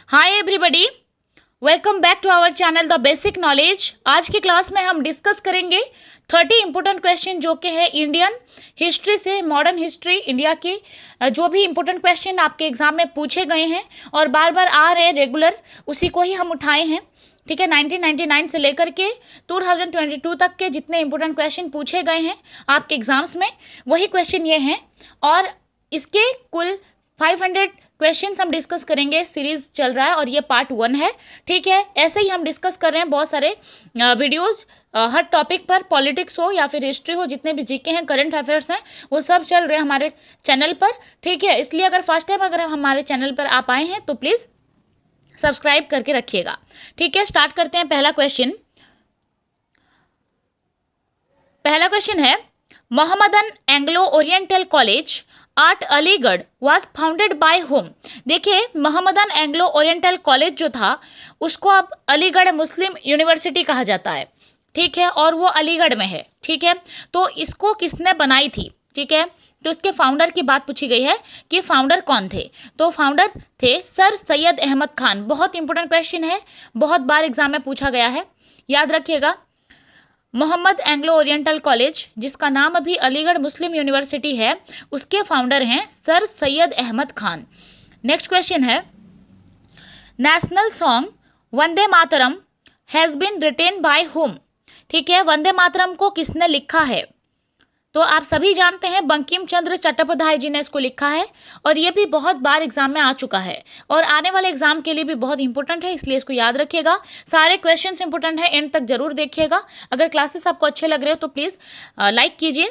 Hi everybody, welcome back to our channel the basic knowledge. आज की class में हम डिस्कस करेंगे 30 इंपॉर्टेंट क्वेश्चन जो कि है इंडियन हिस्ट्री से मॉडर्न हिस्ट्री इंडिया की। जो भी इंपॉर्टेंट क्वेश्चन आपके एग्जाम में पूछे गए हैं और बार बार आ रहे हैं रेगुलर, उसी को ही हम उठाए हैं। ठीक है, 1999 से लेकर के 2022 तक के जितने इंपॉर्टेंट क्वेश्चन पूछे गए हैं आपके एग्जाम्स में, वही क्वेश्चन ये हैं और इसके कुल 500 क्वेश्चंस हम डिस्कस करेंगे। सीरीज चल रहा है और ये पार्ट 1 है। ठीक है, ऐसे ही हम डिस्कस कर रहे हैं बहुत सारे वीडियोस हर टॉपिक पर, पॉलिटिक्स हो या फिर हिस्ट्री हो, जितने भी जीके हैं, करंट अफेयर्स हैं, वो सब चल रहे हैं हमारे चैनल पर। ठीक है, इसलिए अगर फर्स्ट टाइम अगर हमारे चैनल पर आप आए हैं तो प्लीज़ सब्सक्राइब करके रखिएगा। ठीक है, स्टार्ट करते हैं। पहला क्वेश्चन है, Mohammedan Anglo oriental college eight Aligarh was founded by home. देखिए, मोहम्मदन एंग्लो ओरिएंटल कॉलेज जो था उसको अब अलीगढ़ मुस्लिम यूनिवर्सिटी कहा जाता है। ठीक है, और वो अलीगढ़ में है। ठीक है, तो इसको किसने बनाई थी? ठीक है, तो इसके फाउंडर की बात पूछी गई है कि फाउंडर कौन थे। तो फाउंडर थे सर सैयद अहमद खान। बहुत इंपॉर्टेंट क्वेश्चन है, बहुत बार एग्जाम में पूछा गया है, याद रखिएगा। मोहम्मद एंग्लो ओरिएंटल कॉलेज, जिसका नाम अभी अलीगढ़ मुस्लिम यूनिवर्सिटी है, उसके फाउंडर हैं sir Syed Ahmad Khan. Next question है, national song Vande Mataram has been written by home. ठीक है, वंदे मातरम को किसने लिखा है? तो आप सभी जानते हैं बंकिम चंद्र चट्टोपाध्याय जी ने इसको लिखा है और ये भी बहुत बार एग्जाम में आ चुका है और आने वाले एग्जाम के लिए भी बहुत इंपॉर्टेंट है, इसलिए इसको याद रखिएगा। सारे क्वेश्चंस इंपॉर्टेंट है, एंड तक जरूर देखिएगा। अगर क्लासेस आपको अच्छे लग रहे हो तो प्लीज लाइक कीजिए।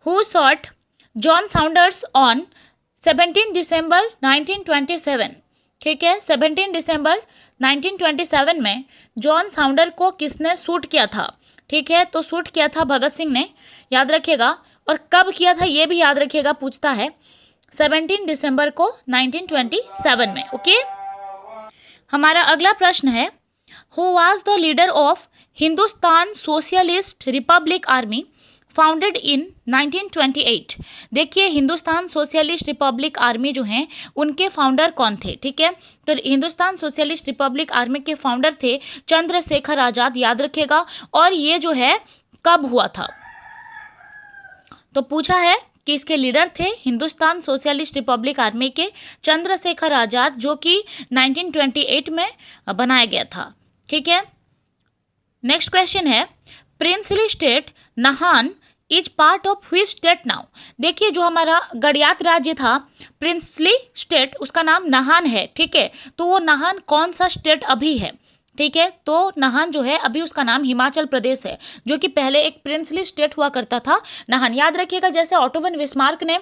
Who shot John Saunders on 17 December 1927। ठीक है, 17 दिसंबर 1927 में जॉन साउंडर को किसने शूट किया था? ठीक है, तो शूट किया था भगत सिंह ने, याद रखिएगा। और कब किया था ये भी याद रखिएगा, पूछता है 17 दिसंबर को 1927 में। ओके, हमारा अगला प्रश्न है, who was the leader of Hindustan socialist Republic army founded in 1928। देखिए, हिंदुस्तान सोशलिस्ट रिपब्लिक आर्मी जो हैं उनके फाउंडर कौन थे? ठीक है, तो हिंदुस्तान सोशलिस्ट रिपब्लिक आर्मी के फाउंडर थे चंद्रशेखर आजाद, याद रखिएगा। और ये जो है कब हुआ था? तो पूछा है कि इसके लीडर थे हिंदुस्तान सोशलिस्ट रिपब्लिक आर्मी के चंद्रशेखर आजाद, जो कि 1928 में बनाया गया था। ठीक है, नेक्स्ट क्वेश्चन है, princely state Nahan is part of which state now. देखिए, जो हमारा गड़ियात राज्य था प्रिंसली स्टेट, उसका नाम नाहान है। ठीक है, तो वो नाहान कौन सा स्टेट अभी है? ठीक है, तो नाहान जो है अभी उसका नाम हिमाचल प्रदेश है, जो कि पहले एक प्रिंसली स्टेट हुआ करता था नाहान। याद रखिएगा, जैसे ऑटो वन बिस्मार्क ने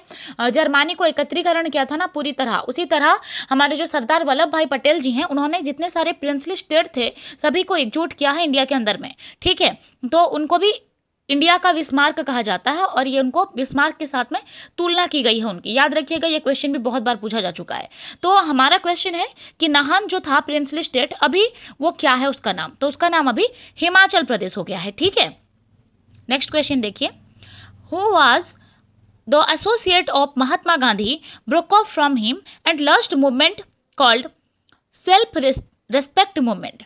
जर्मनी को एकत्रीकरण किया था ना पूरी तरह, उसी तरह हमारे जो सरदार वल्लभ भाई पटेल जी हैं, उन्होंने जितने सारे प्रिंसली स्टेट थे सभी को एकजुट किया है इंडिया के अंदर में। ठीक है, तो उनको भी इंडिया का बिस्मार्क कहा जाता है और ये उनको बिस्मार्क के साथ में तुलना की गई है उनकी। याद रखिएगा, ये क्वेश्चन भी बहुत बार पूछा जा चुका है। तो हमारा क्वेश्चन है कि नाहन जो था प्रिंसली स्टेट, अभी वो क्या है उसका नाम? तो उसका नाम अभी हिमाचल प्रदेश हो गया है। ठीक है, नेक्स्ट क्वेश्चन देखिए, who was the associate of Mahatma Gandhi broke of from him and lost movement called self respect movement.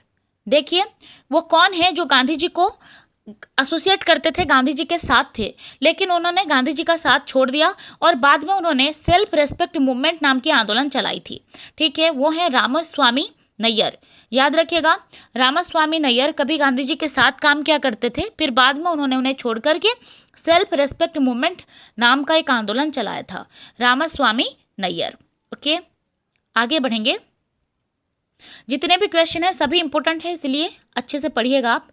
देखिए, वो कौन है जो गांधी जी को एसोसिएट करते थे, गांधी जी के साथ थे, लेकिन उन्होंने गांधी जी का साथ छोड़ दिया और बाद में उन्होंने सेल्फ रेस्पेक्ट मूवमेंट नाम की आंदोलन चलाई थी। ठीक है, वो है रामास्वामी नैयर। याद रखिएगा, रामास्वामी नैयर कभी गांधी जी के साथ काम किया करते थे, फिर बाद में उन्होंने उन्हें छोड़ करके सेल्फ रेस्पेक्ट मूवमेंट नाम का एक आंदोलन चलाया था, रामास्वामी नैयर। ओके, आगे बढ़ेंगे। जितने भी क्वेश्चन है सभी इंपॉर्टेंट है, इसलिए अच्छे से पढ़िएगा आप।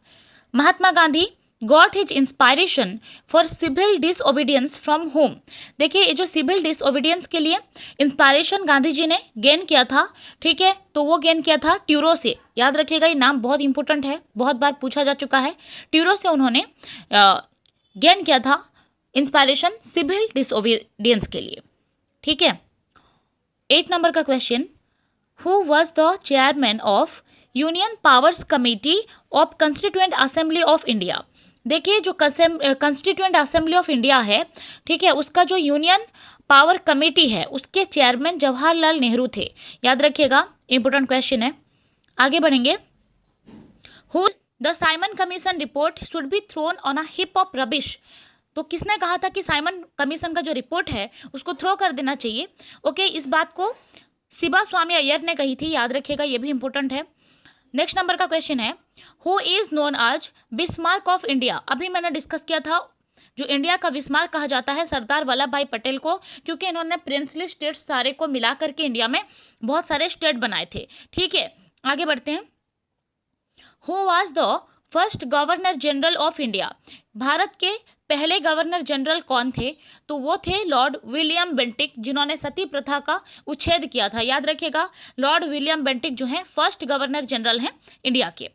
Mahatma Gandhi got his inspiration for civil disobedience from whom. देखिए, ये जो सिविल डिसओबीडियंस के लिए इंस्पायरेशन गांधी जी ने गेन किया था, ठीक है, तो वो गेन किया था ट्यूरो से। याद रखिएगा, ये नाम बहुत इंपॉर्टेंट है, बहुत बार पूछा जा चुका है। ट्यूरो से उन्होंने गेन किया था इंस्पायरेशन सिविल डिसओबीडियंस के लिए। ठीक है, 8 नंबर का question, who was the chairman of union powers committee of constituent assembly of India. देखिए, जो कंस्टिट्यूएंट असेंबली ऑफ इंडिया है, ठीक है, उसका जो यूनियन पावर कमेटी है उसके चेयरमैन जवाहरलाल नेहरू थे। याद रखिएगा, इंपॉर्टेंट क्वेश्चन है। आगे बढ़ेंगे। Who the Simon commission report should be thrown on a hip of rubbish. तो किसने कहा था कि साइमन कमीशन का जो रिपोर्ट है उसको थ्रो कर देना चाहिए? ओके, इस बात को शिबा स्वामी अय्यर ने कही थी। याद रखिएगा, ये भी इंपॉर्टेंट है। नेक्स्ट नंबर का क्वेश्चन है, who is known as Bismarck of India. अभी मैंने डिस्कस किया था, जो इंडिया का बिस्मार्क कहा जाता है सरदार वल्लभ भाई पटेल को, क्योंकि इन्होंने प्रिंसली स्टेट्स सारे को मिला करके इंडिया में बहुत सारे स्टेट बनाए थे। ठीक है, आगे बढ़ते हैं। Who was the first governor general of India. Bharat के पहले गवर्नर जनरल कौन थे? तो वो थे लॉर्ड विलियम बेंटिक, जिन्होंने सती प्रथा का उच्छेद किया था। याद रखिएगा, लॉर्ड विलियम बेंटिक जो है फर्स्ट गवर्नर जनरल हैं इंडिया के।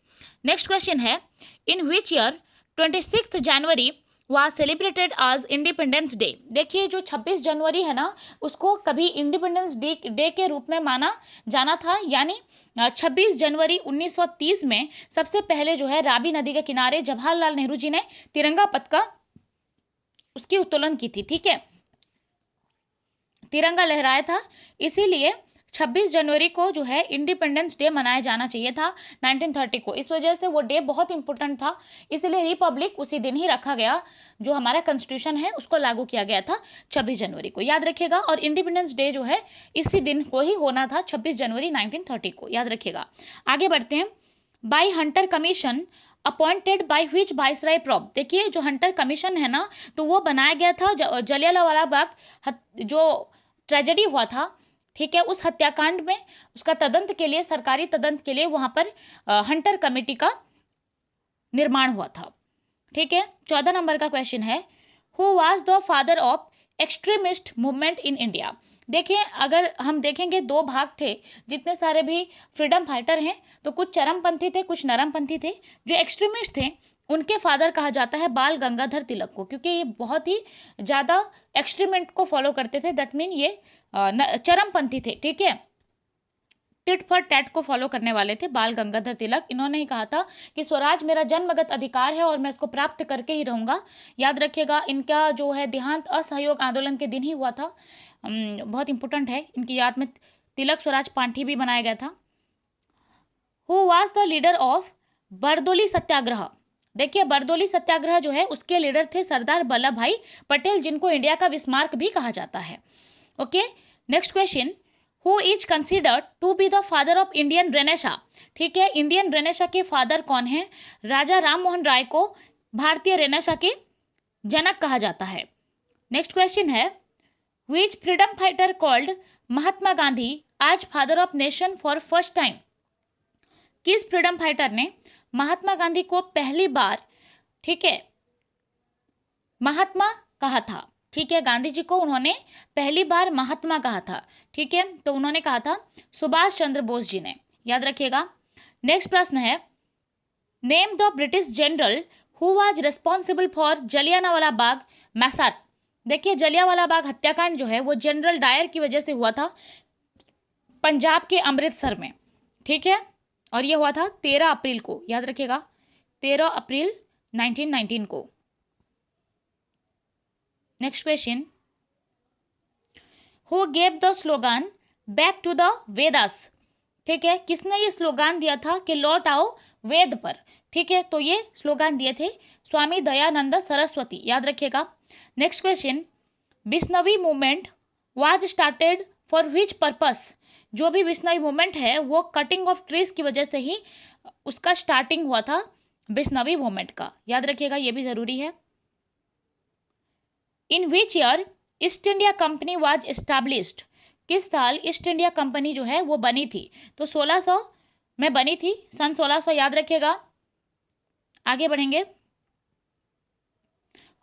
नेक्स्ट क्वेश्चन है, in which year 26 January was celebrated as independence day. देखिए, जो 26 जनवरी है ना, उसको कभी इंडिपेंडेंस डे के रूप में माना जाना था, यानी 26 जनवरी 1930 में सबसे पहले जो है रावी नदी के किनारे जवाहरलाल नेहरू जी ने तिरंगा पताका उसकी उत्तोलन की थी। ठीक है, तिरंगा लहराया था, इसीलिए 26 जनवरी को जो है इंडिपेंडेंस डे मनाया जाना चाहिए था 1930 को। इस वजह से वो डे बहुत इंपॉर्टेंट था, इसलिए रिपब्लिक उसी दिन ही रखा गया, जो हमारा कॉन्स्टिट्यूशन है उसको लागू किया गया था 26 जनवरी को। याद रखिएगा, और इंडिपेंडेंस डे जो है इसी दिन को ही होना था, 26 जनवरी 1930 को। याद रखिएगा, आगे बढ़ते हैं। By Hunter commission appointed by which viceroy prop. देखिए, जो हंटर कमीशन है ना, तो वो बनाया गया था जलियांवाला बाग जो ट्रेजेडी हुआ था, ठीक है, उस हत्याकांड में उसका तदंत के लिए, सरकारी तदंत के लिए वहां पर हंटर कमेटी का निर्माण हुआ था। ठीक है, 14 नंबर का क्वेश्चन है, who was the father of extremist movement in India. देखिए, अगर हम देखेंगे दो भाग थे, जितने सारे भी फ्रीडम फाइटर हैं तो कुछ चरमपंथी थे, कुछ नरमपंथी थे। जो एक्सट्रीमिस्ट थे उनके फादर कहा जाता है बाल गंगाधर तिलक को, क्योंकि ये बहुत ही ज़्यादा एक्सट्रीमेंट को फॉलो करते थे। दैट मीन ये चरमपंथी थे। ठीक है, टिट फॉर टैट को फॉलो करने वाले थे बाल गंगाधर तिलक। इन्होंने ही कहा था कि स्वराज मेरा जन्मगत अधिकार है और मैं इसको प्राप्त करके ही रहूंगा। याद रखिएगा, इनका जो है देहांत असहयोग आंदोलन के दिन ही हुआ था। बहुत इंपॉर्टेंट है, इनकी याद में तिलक स्वराज पांठी भी बनाया गया था। Who was the leader of Bardoli Satyagraha. देखिए, बरदोली सत्याग्रह जो है उसके लीडर थे सरदार वल्लभ भाई पटेल, जिनको इंडिया का बिस्मार्क भी कहा जाता है। Okay, next question, who is considered to be the father of Indian renaissance. ठीक है, इंडियन रेनेसा के फादर कौन है? राजा राम मोहन राय को भारतीय रेनेसा के जनक कहा जाता है। नेक्स्ट क्वेश्चन है, which freedom fighter called Mahatma Gandhi आज father of nation for first time. किस फ्रीडम फाइटर ने महात्मा गांधी को पहली बार, ठीक है, महात्मा कहा था? ठीक है, गांधी जी को उन्होंने पहली बार महात्मा कहा था। ठीक है, तो उन्होंने कहा था सुभाष चंद्र बोस जी ने। याद रखिएगा। नेक्स्ट प्रश्न है, name the British general who was responsible for Jallianwala Bagh मैसाकर। देखिए, जलियांवाला बाग हत्याकांड जो है वो जनरल डायर की वजह से हुआ था पंजाब के अमृतसर में। ठीक है, और ये हुआ था 13 अप्रैल को। याद रखिएगा, 13 अप्रैल 1919 को। Next question, who gave the slogan back to the Vedas. ठीक है, किसने ये स्लोगन दिया था कि लौट आओ वेद पर। ठीक है, तो ये स्लोगन दिए थे स्वामी दयानंद सरस्वती। याद रखिएगा। Next question, Bishnoi movement was started for which purpose. जो भी बिश्नोई मूवमेंट है वो कटिंग ऑफ ट्रीज की वजह से ही उसका स्टार्टिंग हुआ था, बिश्नोई मूवमेंट का। याद रखिएगा, ये भी जरूरी है। In which year East India Company was established. किस साल ईस्ट इंडिया कंपनी जो है वो बनी थी? तो 1600 में बनी थी, सन 1600। याद रखिएगा। आगे बढ़ेंगे।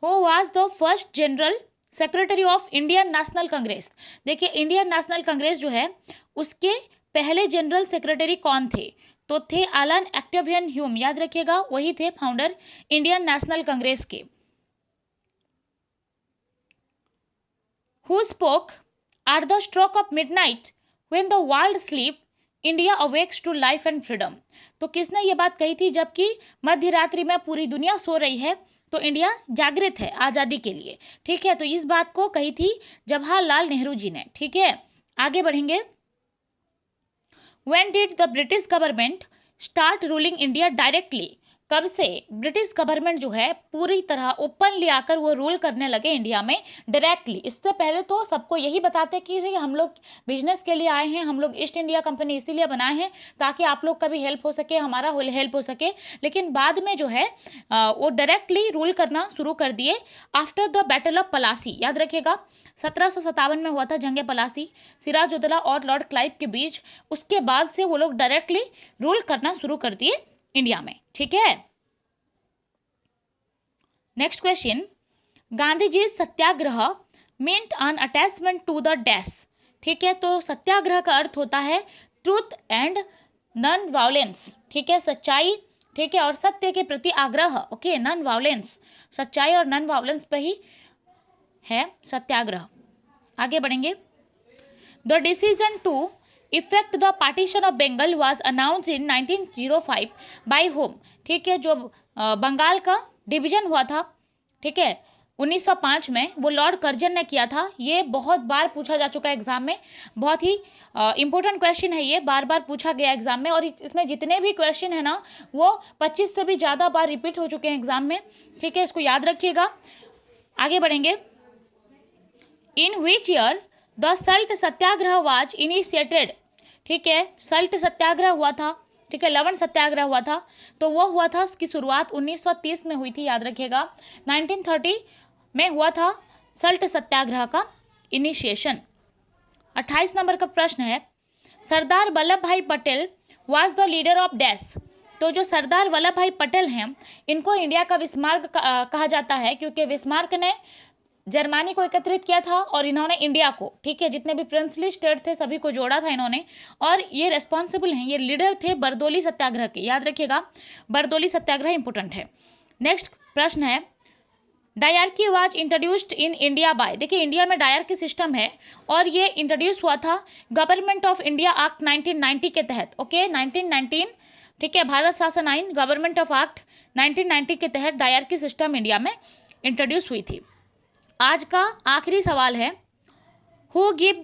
Who was the first general secretary of Indian national Congress. देखिए, इंडियन नेशनल कांग्रेस जो है उसके पहले जनरल सेक्रेटरी कौन थे? तो थे एलन ऑक्टेवियन ह्यूम। याद रखिएगा, वही थे फाउंडर इंडियन नेशनल कांग्रेस के। Who spoke at the stroke of midnight when the world sleep, India awakes to life and freedom। तो किसने ये बात कही थी जबकि मध्य रात्रि में पूरी दुनिया सो रही है तो इंडिया जागृत है आज़ादी के लिए, ठीक है। तो इस बात को कही थी जवाहरलाल नेहरू जी ने, ठीक है। आगे बढ़ेंगे। When did the British government start ruling India directly? कब से ब्रिटिश गवर्नमेंट जो है पूरी तरह ओपनली आकर वो रूल करने लगे इंडिया में डायरेक्टली। इससे पहले तो सबको यही बताते कि हम लोग बिजनेस के लिए आए हैं, हम लोग ईस्ट इंडिया कंपनी इसीलिए बनाए हैं ताकि आप लोग का भी हेल्प हो सके, हमारा हेल्प हो सके। लेकिन बाद में जो है वो डायरेक्टली रूल करना शुरू कर दिए after the battle of Plassey. याद रखिएगा 1757 में हुआ था जंग पलासी सिराजुद्दौला और लॉर्ड क्लाइव के बीच। उसके बाद से वो लोग डायरेक्टली रूल करना शुरू कर दिए इंडिया में, ठीक है। Next question, Gandhi ji satyagraha meant an attachment to the dash, ठीक है। तो सत्याग्रह का अर्थ होता है ट्रूथ एंड नॉन वायलेंस, ठीक है, सच्चाई, ठीक है, और सत्य के प्रति आग्रह, ओके, नॉन वायलेंस, सच्चाई और नॉन वायलेंस पे ही है सत्याग्रह। आगे बढ़ेंगे। The decision to effect the partition of Bengal was announce in 1905 by home, ठीक है। जो बंगाल का डिवीजन हुआ था, ठीक है, 1905 में, वो लॉर्ड कर्जन ने किया था। ये बहुत बार पूछा जा चुका है एग्जाम में, बहुत ही इंपॉर्टेंट क्वेश्चन है ये, बार बार पूछा गया एग्जाम में। और इसमें जितने भी क्वेश्चन है ना वो 25 से भी ज़्यादा बार रिपीट हो चुके हैं एग्जाम में, ठीक है, इसको याद रखिएगा। आगे बढ़ेंगे। In which year the salt Satyagraha was initiated, ठीक है, सल्ट सत्याग्रह हुआ था, ठीक है, लवण सत्याग्रह हुआ था, तो वो हुआ था, उसकी शुरुआत 1930 में हुई थी, याद रखिएगा। 1930 में हुआ था सल्ट सत्याग्रह का इनिशिएशन। 28 नंबर का प्रश्न है, सरदार वल्लभ भाई Patel was the leader of dash. तो जो सरदार वल्लभ भाई पटेल हैं इनको इंडिया का बिस्मार्क कहा जाता है, क्योंकि बिस्मार्क ने जर्मनी को एकत्रित किया था और इन्होंने इंडिया को, ठीक है, जितने भी प्रिंसली स्टेट थे सभी को जोड़ा था इन्होंने। और ये रेस्पॉन्सिबल हैं, ये लीडर थे बरदौली सत्याग्रह के, याद रखिएगा बरदौली सत्याग्रह इंपोर्टेंट है। नेक्स्ट प्रश्न है, dyarchy was introduced in India by. देखिए इंडिया में डायरकी सिस्टम है और ये इंट्रोड्यूस हुआ था गवर्नमेंट ऑफ इंडिया एक्ट 1990 के तहत, ओके, 1919, ठीक है, भारत शासन आइन गवर्नमेंट ऑफ एक्ट 1990 के तहत डायरकी सिस्टम इंडिया में इंट्रोड्यूस हुई थी। आज का आखिरी सवाल है, who give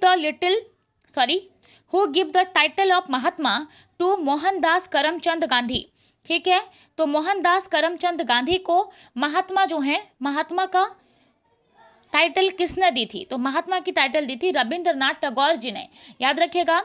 the title of Mahatma to Mohandas Karamchand Gandhi, ठीक है। तो मोहनदास करमचंद गांधी को महात्मा जो है, महात्मा का टाइटल किसने दी थी? तो महात्मा की टाइटल दी थी रविंद्रनाथ टैगोर जी ने, याद रखिएगा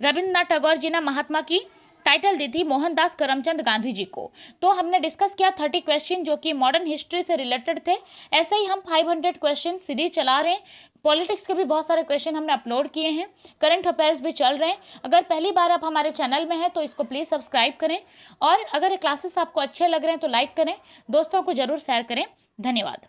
रविंद्रनाथ टैगोर जी ने महात्मा की टाइटल दी थी मोहनदास करमचंद गांधी जी को। तो हमने डिस्कस किया 30 क्वेश्चन जो कि मॉडर्न हिस्ट्री से रिलेटेड थे। ऐसे ही हम 500 क्वेश्चन सीरीज चला रहे हैं। पॉलिटिक्स के भी बहुत सारे क्वेश्चन हमने अपलोड किए हैं, करंट अफेयर्स भी चल रहे हैं। अगर पहली बार आप हमारे चैनल में हैं तो इसको प्लीज़ सब्सक्राइब करें, और अगर क्लासेस आपको अच्छे लग रहे हैं तो लाइक करें, दोस्तों को जरूर शेयर करें। धन्यवाद।